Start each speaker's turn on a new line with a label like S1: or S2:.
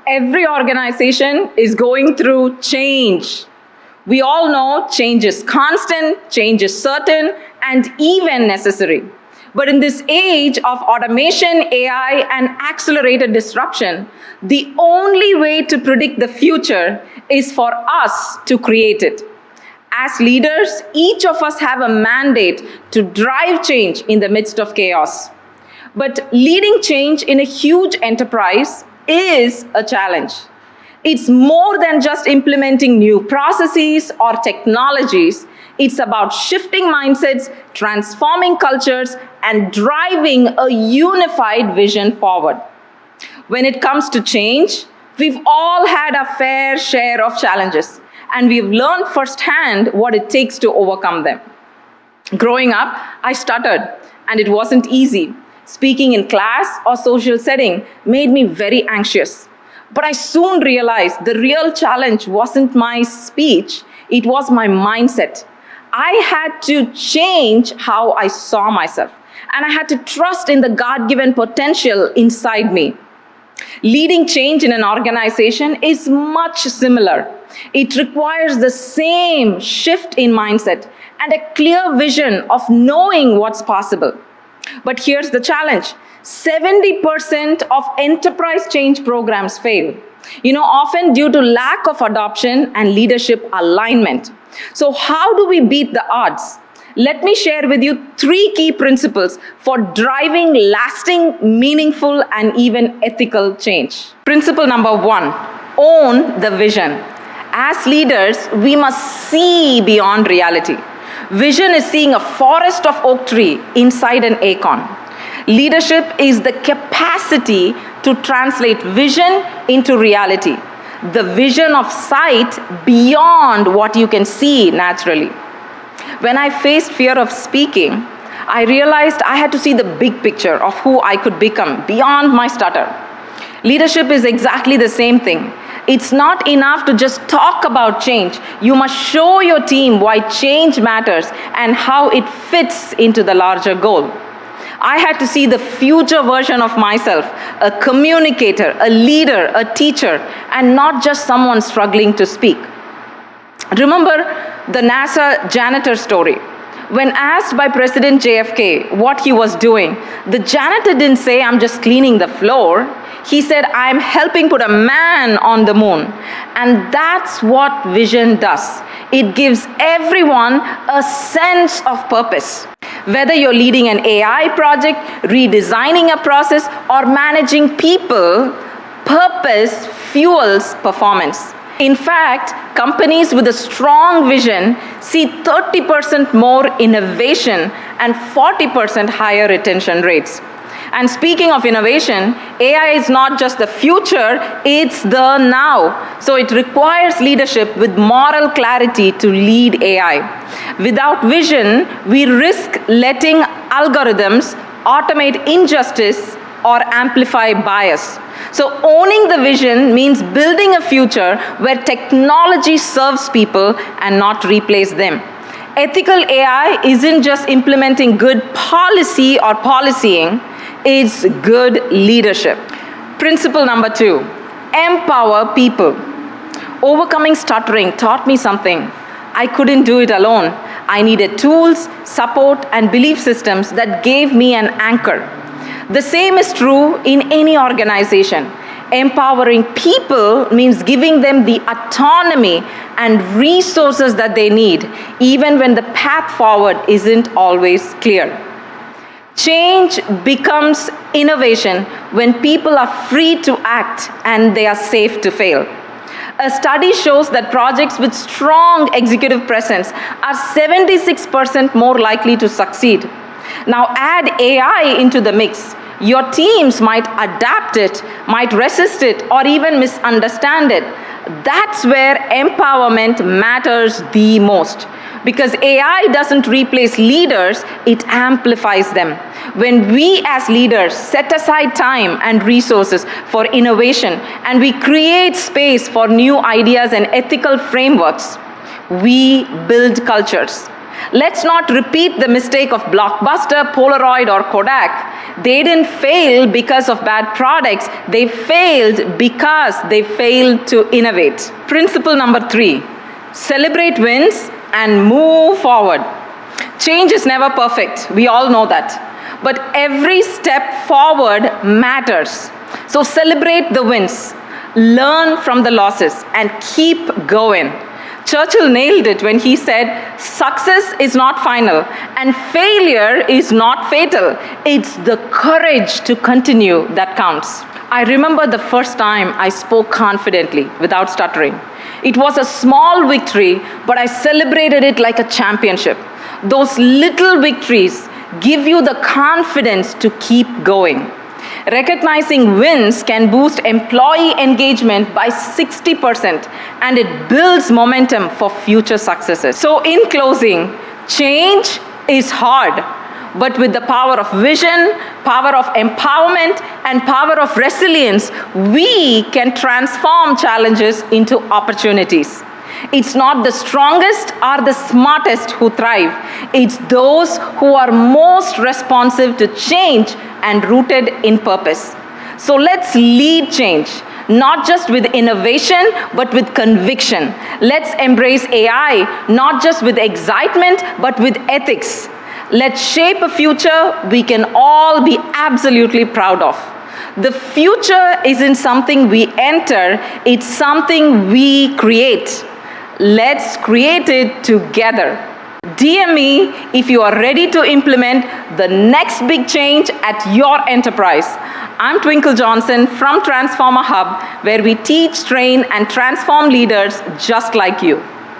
S1: Every organization is going through change. We all know change is constant, change is certain, and even necessary. But in this age of automation, AI, and accelerated disruption, the only way to predict the future is for us to create it. As leaders, each of us have a mandate to drive change in the midst of chaos. But leading change in a huge enterprise is a challenge. It's more than just implementing new processes or technologies. It's about shifting mindsets, transforming cultures, and driving a unified vision forward. When it comes to change, we've all had a fair share of challenges, and we've learned firsthand what it takes to overcome them. Growing up, I stuttered, and it wasn't easy. Speaking in class or social setting made me very anxious. But I soon realized the real challenge wasn't my speech, it was my mindset. I had to change how I saw myself, and I had to trust in the God-given potential inside me. Leading change in an organization is much similar. It requires the same shift in mindset and a clear vision of knowing what's possible. But here's the challenge. 70% of enterprise change programs fail, often due to lack of adoption and leadership alignment. So how do we beat the odds? Let me share with you 3 key principles for driving lasting, meaningful, and even ethical change. Principle number 1, own the vision. As leaders, we must see beyond reality. Vision is seeing a forest of oak tree inside an acorn. Leadership is the capacity to translate vision into reality, the vision of sight beyond what you can see naturally. When I faced fear of speaking, I realized I had to see the big picture of who I could become beyond my stutter. Leadership is exactly the same thing. It's not enough to just talk about change. You must show your team why change matters and how it fits into the larger goal. I had to see the future version of myself, a communicator, a leader, a teacher, and not just someone struggling to speak. Remember the NASA janitor story. When asked by President JFK what he was doing, the janitor didn't say, "I'm just cleaning the floor." He said, "I'm helping put a man on the moon." And that's what vision does. It gives everyone a sense of purpose. Whether you're leading an AI project, redesigning a process, or managing people, purpose fuels performance. In fact, companies with a strong vision see 30% more innovation and 40% higher retention rates. And speaking of innovation, AI is not just the future, it's the now. So it requires leadership with moral clarity to lead AI. Without vision, we risk letting algorithms automate injustice or amplify bias. So owning the vision means building a future where technology serves people and not replace them. Ethical AI isn't just implementing good policy or policying, it's good leadership. Principle number 2, empower people. Overcoming stuttering taught me something. I couldn't do it alone. I needed tools, support, and belief systems that gave me an anchor. The same is true in any organization. Empowering people means giving them the autonomy and resources that they need, even when the path forward isn't always clear. Change becomes innovation when people are free to act and they are safe to fail. A study shows that projects with strong executive presence are 76% more likely to succeed. Now add AI into the mix. Your teams might adapt it, might resist it, or even misunderstand it. That's where empowerment matters the most. Because AI doesn't replace leaders, it amplifies them. When we as leaders set aside time and resources for innovation, and we create space for new ideas and ethical frameworks, we build cultures. Let's not repeat the mistake of Blockbuster, Polaroid, or Kodak. They didn't fail because of bad products. They failed because they failed to innovate. Principle number 3, celebrate wins and move forward. Change is never perfect. We all know that. But every step forward matters. So celebrate the wins, learn from the losses, and keep going. Churchill nailed it when he said, success is not final and failure is not fatal. It's the courage to continue that counts. I remember the first time I spoke confidently without stuttering. It was a small victory, but I celebrated it like a championship. Those little victories give you the confidence to keep going. Recognizing wins can boost employee engagement by 60%, and it builds momentum for future successes. So in closing, change is hard, but with the power of vision, power of empowerment, and power of resilience, we can transform challenges into opportunities. It's not the strongest or the smartest who thrive. It's those who are most responsive to change and rooted in purpose. So let's lead change, not just with innovation, but with conviction. Let's embrace AI, not just with excitement, but with ethics. Let's shape a future we can all be absolutely proud of. The future isn't something we enter, it's something we create. Let's create it together. DM me if you are ready to implement the next big change at your enterprise. I'm Twinkle Johnson from Transformer Hub, where we teach, train, and transform leaders just like you.